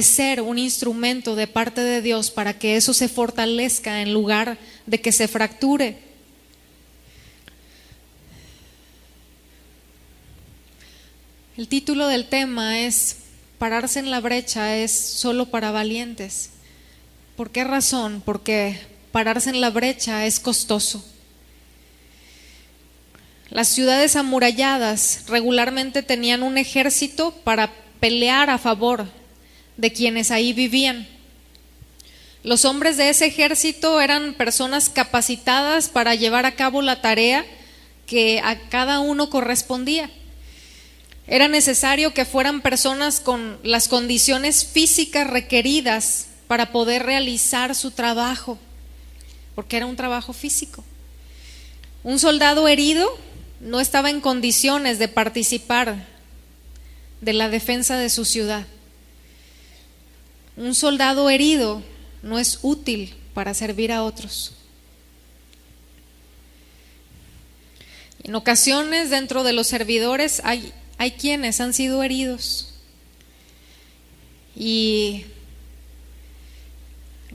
S1: ser un instrumento de parte de Dios para que eso se fortalezca en lugar de que se fracture. El título del tema es "Pararse en la brecha es solo para valientes". ¿Por qué razón? Porque pararse en la brecha es costoso. Las ciudades amuralladas regularmente tenían un ejército para pelear a favor de quienes ahí vivían. Los hombres de ese ejército eran personas capacitadas para llevar a cabo la tarea que a cada uno correspondía. Era necesario que fueran personas con las condiciones físicas requeridas para poder realizar su trabajo, porque era un trabajo físico. Un soldado herido no estaba en condiciones de participar de la defensa de su ciudad. Un soldado herido no es útil para servir a otros. En ocasiones, dentro de los servidores hay quienes han sido heridos, y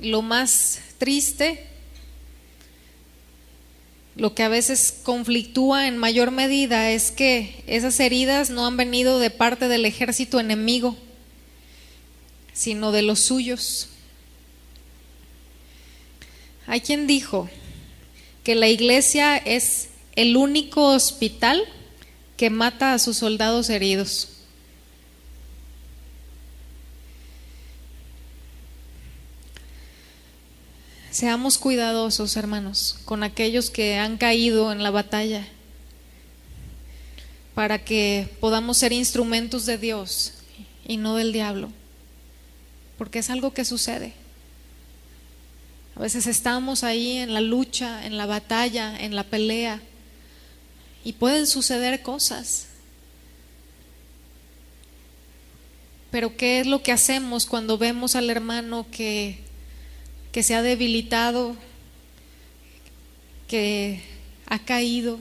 S1: lo más triste, lo que a veces conflictúa en mayor medida, es que esas heridas no han venido de parte del ejército enemigo, sino de los suyos. Hay quien dijo que la iglesia es el único hospital que mata a sus soldados heridos. Seamos cuidadosos, hermanos, con aquellos que han caído en la batalla, para que podamos ser instrumentos de Dios y no del diablo, porque es algo que sucede. A veces estamos ahí en la lucha, en la batalla, en la pelea, y pueden suceder cosas. Pero ¿qué es lo que hacemos cuando vemos al hermano que se ha debilitado, que ha caído?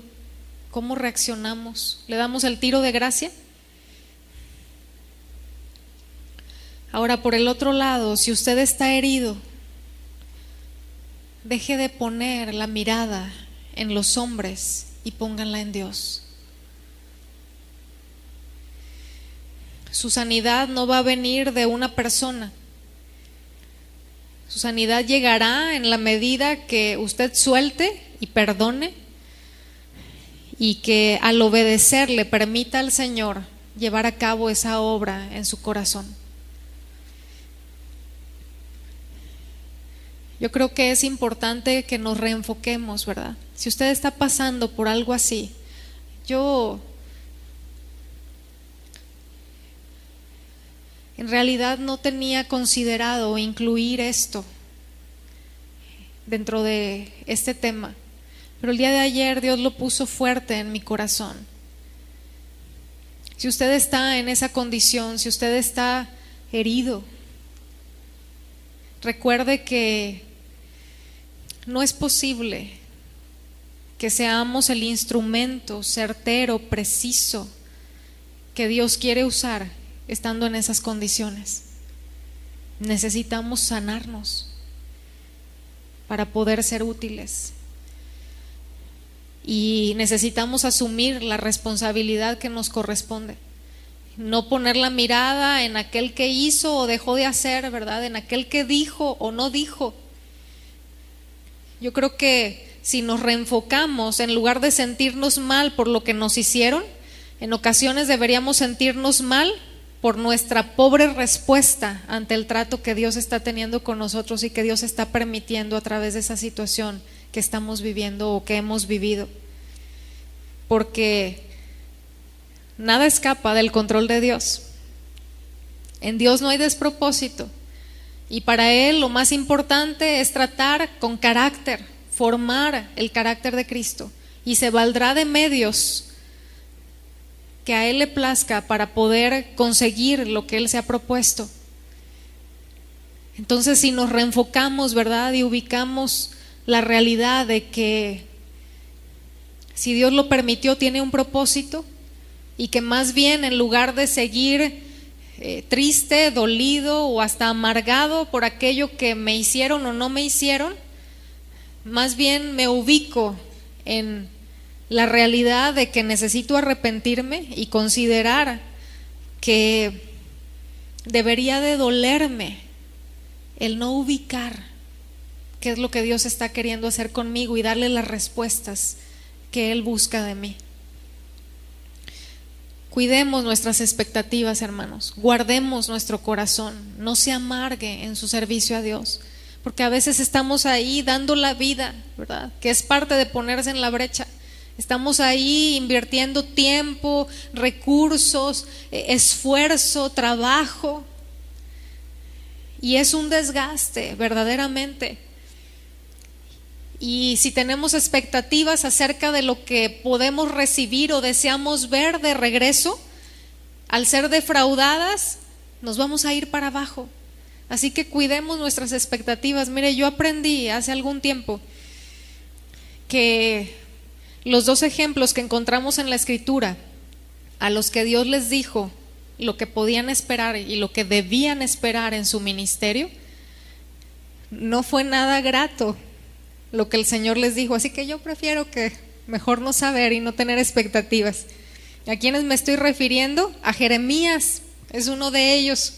S1: ¿Cómo reaccionamos? ¿Le damos el tiro de gracia? Ahora, por el otro lado, si usted está herido, deje de poner la mirada en los hombres y pónganla en Dios. Su sanidad no va a venir de una persona. Su sanidad llegará en la medida que usted suelte y perdone, y que al obedecer le permita al Señor llevar a cabo esa obra en su corazón. Yo creo que es importante que nos reenfoquemos, ¿verdad? Si usted está pasando por algo así, yo en realidad no tenía considerado incluir esto dentro de este tema, pero el día de ayer Dios lo puso fuerte en mi corazón. Si usted está en esa condición, si usted está herido, recuerde que no es posible que seamos el instrumento certero, preciso, que Dios quiere usar estando en esas condiciones. Necesitamos sanarnos para poder ser útiles, y necesitamos asumir la responsabilidad que nos corresponde. No poner la mirada en aquel que hizo o dejó de hacer, ¿verdad? En aquel que dijo o no dijo. Yo creo que si nos reenfocamos, en lugar de sentirnos mal por lo que nos hicieron, en ocasiones deberíamos sentirnos mal por nuestra pobre respuesta ante el trato que Dios está teniendo con nosotros y que Dios está permitiendo a través de esa situación que estamos viviendo o que hemos vivido. Porque nada escapa del control de Dios. En Dios no hay despropósito. Y para Él lo más importante es tratar con carácter, formar el carácter de Cristo. Y se valdrá de medios que a Él le plazca para poder conseguir lo que Él se ha propuesto. Entonces, si nos reenfocamos, ¿verdad? Y ubicamos la realidad de que si Dios lo permitió, tiene un propósito, y que más bien en lugar de seguir triste, dolido o hasta amargado por aquello que me hicieron o no me hicieron, más bien me ubico en la realidad de que necesito arrepentirme y considerar que debería de dolerme el no ubicar qué es lo que Dios está queriendo hacer conmigo y darle las respuestas que Él busca de mí. Cuidemos nuestras expectativas, hermanos, guardemos nuestro corazón, no se amargue en su servicio a Dios, porque a veces estamos ahí dando la vida, ¿verdad? Que es parte de ponerse en la brecha. Estamos ahí invirtiendo tiempo, recursos, esfuerzo, trabajo, y es un desgaste verdaderamente. Y si tenemos expectativas acerca de lo que podemos recibir o deseamos ver de regreso, al ser defraudadas, nos vamos a ir para abajo. Así que cuidemos nuestras expectativas. Mire, yo aprendí hace algún tiempo que los dos ejemplos que encontramos en la Escritura, a los que Dios les dijo lo que podían esperar y lo que debían esperar en su ministerio, no fue nada grato lo que el Señor les dijo. Así que yo prefiero que mejor no saber y no tener expectativas. ¿A quiénes me estoy refiriendo? A Jeremías, es uno de ellos.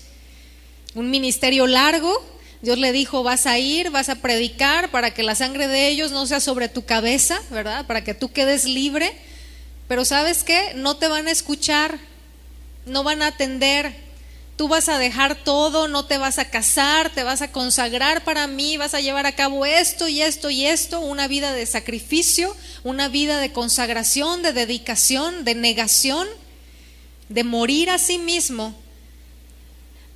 S1: Un ministerio largo, Dios le dijo: vas a ir, vas a predicar para que la sangre de ellos no sea sobre tu cabeza, ¿verdad? Para que tú quedes libre. Pero ¿sabes qué? No te van a escuchar, no van a atender. Tú vas a dejar todo, no te vas a casar, te vas a consagrar para mí, vas a llevar a cabo esto y esto y esto, una vida de sacrificio, una vida de consagración, de dedicación, de negación, de morir a sí mismo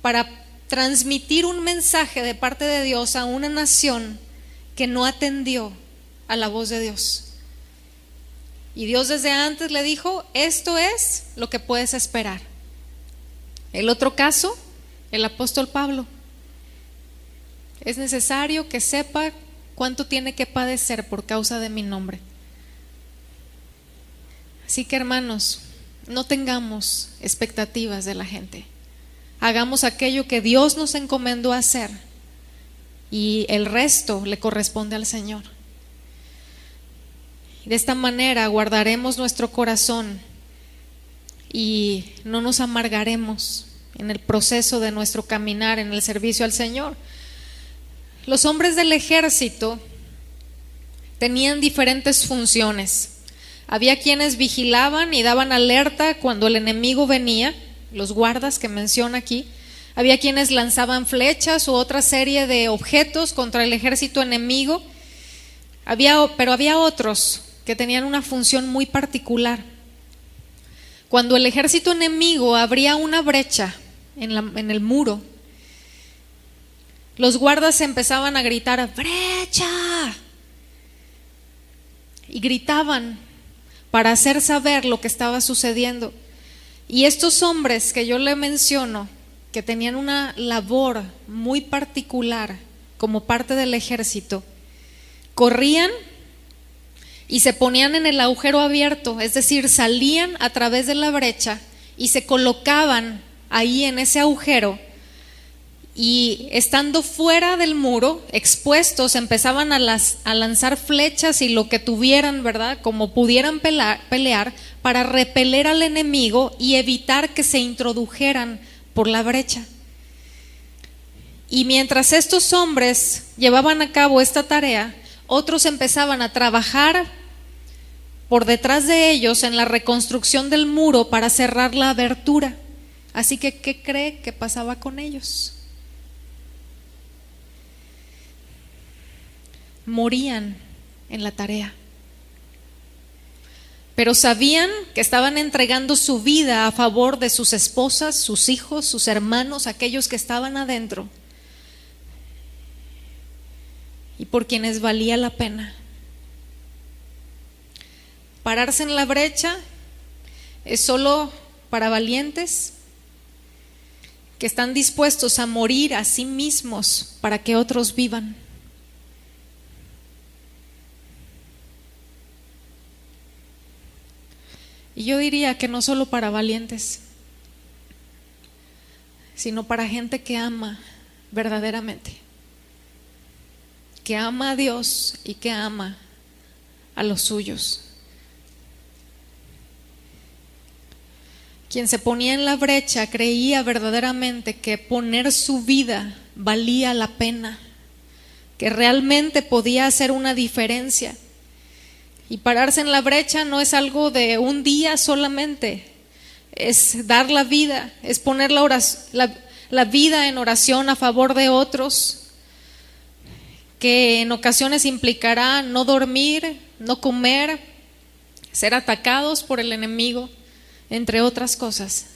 S1: para transmitir un mensaje de parte de Dios a una nación que no atendió a la voz de Dios. Y Dios desde antes le dijo: esto es lo que puedes esperar. El otro caso, el apóstol Pablo. Es necesario que sepa cuánto tiene que padecer por causa de mi nombre. Así que, hermanos, no tengamos expectativas de la gente. Hagamos aquello que Dios nos encomendó hacer y el resto le corresponde al Señor. De esta manera guardaremos nuestro corazón y no nos amargaremos en el proceso de nuestro caminar en el servicio al Señor. Los hombres del ejército tenían diferentes funciones. Había quienes vigilaban y daban alerta cuando el enemigo venía, los guardas que menciona aquí. Había quienes lanzaban flechas u otra serie de objetos contra el ejército enemigo. Pero había otros que tenían una función muy particular. Cuando el ejército enemigo abría una brecha en el muro, los guardas empezaban a gritar: ¡brecha! Y gritaban para hacer saber lo que estaba sucediendo. Y estos hombres que yo le menciono, que tenían una labor muy particular como parte del ejército, corrían y se ponían en el agujero abierto, es decir, salían a través de la brecha y se colocaban ahí en ese agujero, y estando fuera del muro, expuestos, empezaban a lanzar flechas y lo que tuvieran, ¿verdad? Como pudieran pelear para repeler al enemigo y evitar que se introdujeran por la brecha. Y mientras estos hombres llevaban a cabo esta tarea, otros empezaban a trabajar por detrás de ellos en la reconstrucción del muro para cerrar la abertura. Así que, ¿qué cree que pasaba con ellos? Morían en la tarea. Pero sabían que estaban entregando su vida a favor de sus esposas, sus hijos, sus hermanos, aquellos que estaban adentro, y por quienes valía la pena. Pararse en la brecha es solo para valientes que están dispuestos a morir a sí mismos para que otros vivan. Y yo diría que no solo para valientes, sino para gente que ama verdaderamente, que ama a Dios y que ama a los suyos. Quien se ponía en la brecha creía verdaderamente que poner su vida valía la pena, que realmente podía hacer una diferencia. Y pararse en la brecha no es algo de un día solamente, es dar la vida, es poner la vida en oración a favor de otros, que en ocasiones implicará no dormir, no comer, ser atacados por el enemigo, entre otras cosas.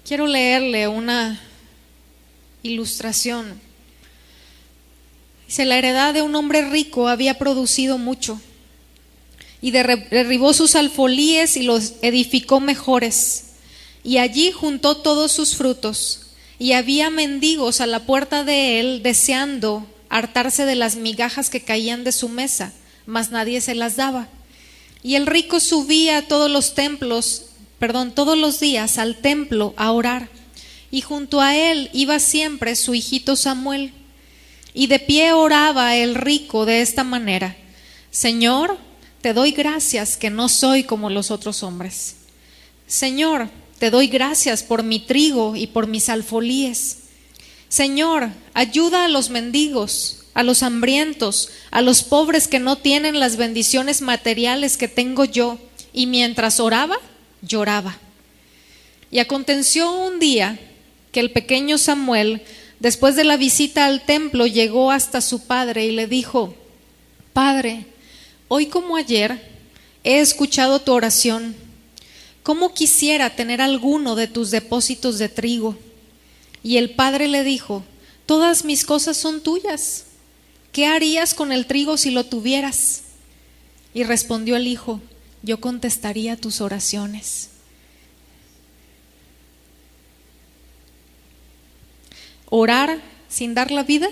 S1: Quiero leerle una ilustración. Dice: la heredad de un hombre rico había producido mucho, y derribó sus alfolíes y los edificó mejores, y allí juntó todos sus frutos, y había mendigos a la puerta de él deseando hartarse de las migajas que caían de su mesa, mas nadie se las daba. Y el rico subía todos los días al templo a orar, y junto a él iba siempre su hijito Samuel. Y de pie oraba el rico de esta manera: Señor, te doy gracias que no soy como los otros hombres. Señor, te doy gracias por mi trigo y por mis alfolíes. Señor, ayuda a los mendigos, a los hambrientos, a los pobres que no tienen las bendiciones materiales que tengo yo. Y mientras oraba, lloraba. Y aconteció un día que el pequeño Samuel, después de la visita al templo, llegó hasta su padre y le dijo: Padre, hoy como ayer he escuchado tu oración. ¿Cómo quisiera tener alguno de tus depósitos de trigo? Y el padre le dijo: Todas mis cosas son tuyas. ¿Qué harías con el trigo si lo tuvieras? Y respondió el hijo: Yo contestaría tus oraciones. Orar sin dar la vida,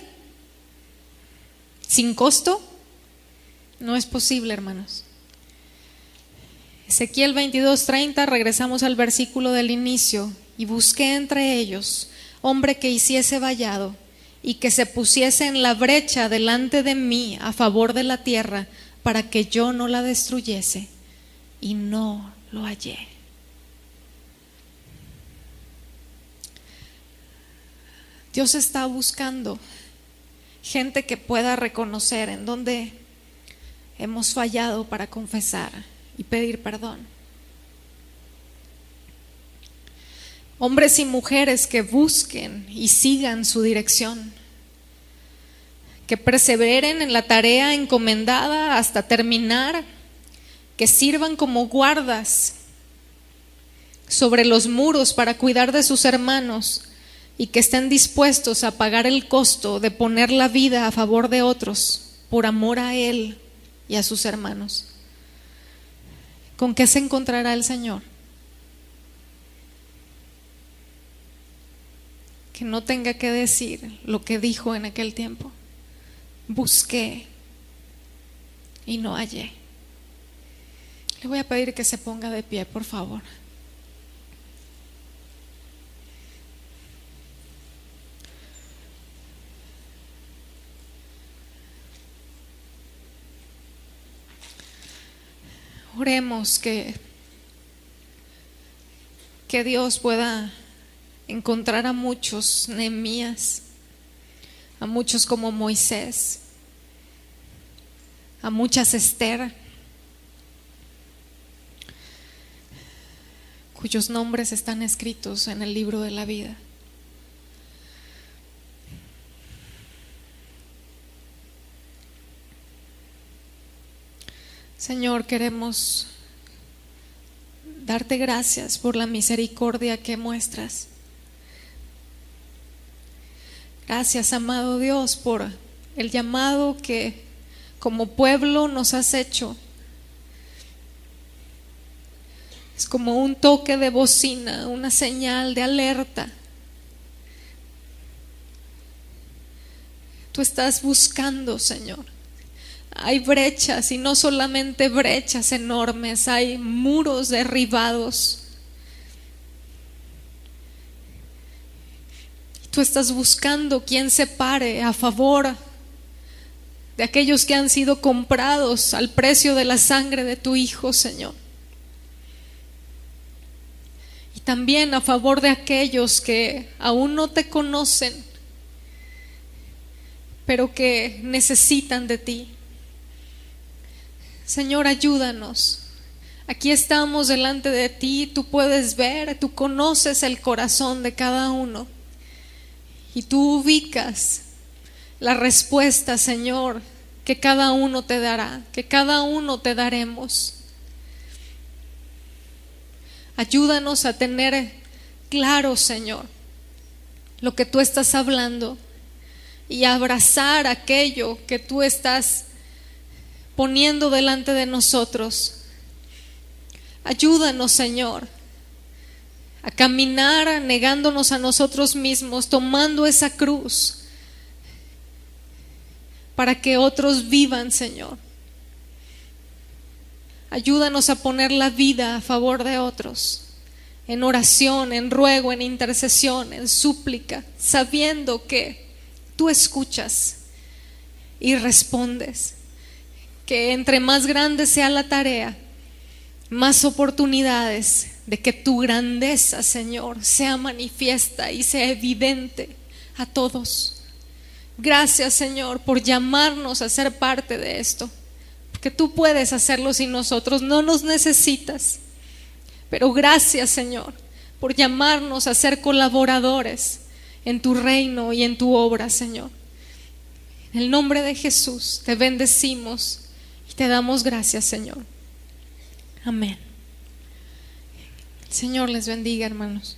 S1: sin costo, no es posible, hermanos. Ezequiel 22:30, regresamos al versículo del inicio: y busqué entre ellos hombre que hiciese vallado y que se pusiese en la brecha delante de mí a favor de la tierra, para que yo no la destruyese, y no lo hallé. Dios está buscando gente que pueda reconocer en dónde hemos fallado para confesar y pedir perdón. Hombres y mujeres que busquen y sigan su dirección, que perseveren en la tarea encomendada hasta terminar, que sirvan como guardas sobre los muros para cuidar de sus hermanos, y que estén dispuestos a pagar el costo de poner la vida a favor de otros por amor a Él y a sus hermanos. ¿Con qué se encontrará el Señor? Que no tenga que decir lo que dijo en aquel tiempo: busqué y no hallé. Le voy a pedir que se ponga de pie, por favor. Oremos que Dios pueda encontrar a muchos Nehemías, a muchos como Moisés, a muchas Esther, cuyos nombres están escritos en el libro de la vida. Señor, queremos darte gracias por la misericordia que muestras. Gracias, amado Dios, por el llamado que como pueblo nos has hecho. Es como un toque de bocina, una señal de alerta. Tú estás buscando, Señor. Hay brechas, y no solamente brechas enormes, hay muros derribados. Tú estás buscando quien se pare a favor de aquellos que han sido comprados al precio de la sangre de tu Hijo, Señor. Y también a favor de aquellos que aún no te conocen, pero que necesitan de ti. Señor, ayúdanos. Aquí estamos delante de ti, tú puedes ver, tú conoces el corazón de cada uno y tú ubicas la respuesta, Señor, que cada uno te dará, que cada uno te daremos. Ayúdanos a tener claro, Señor, lo que tú estás hablando y a abrazar aquello que tú estás poniendo delante de nosotros. Ayúdanos, Señor, a caminar negándonos a nosotros mismos, tomando esa cruz para que otros vivan, Señor. Ayúdanos a poner la vida a favor de otros, en oración, en ruego, en intercesión, en súplica, sabiendo que tú escuchas y respondes. Que entre más grande sea la tarea, más oportunidades de que tu grandeza, Señor, sea manifiesta y sea evidente a todos. Gracias, Señor, por llamarnos a ser parte de esto, porque tú puedes hacerlo sin nosotros, no nos necesitas. Pero gracias, Señor, por llamarnos a ser colaboradores en tu reino y en tu obra, Señor. En el nombre de Jesús te bendecimos. Te damos gracias, Señor. Amén. El Señor les bendiga, hermanos.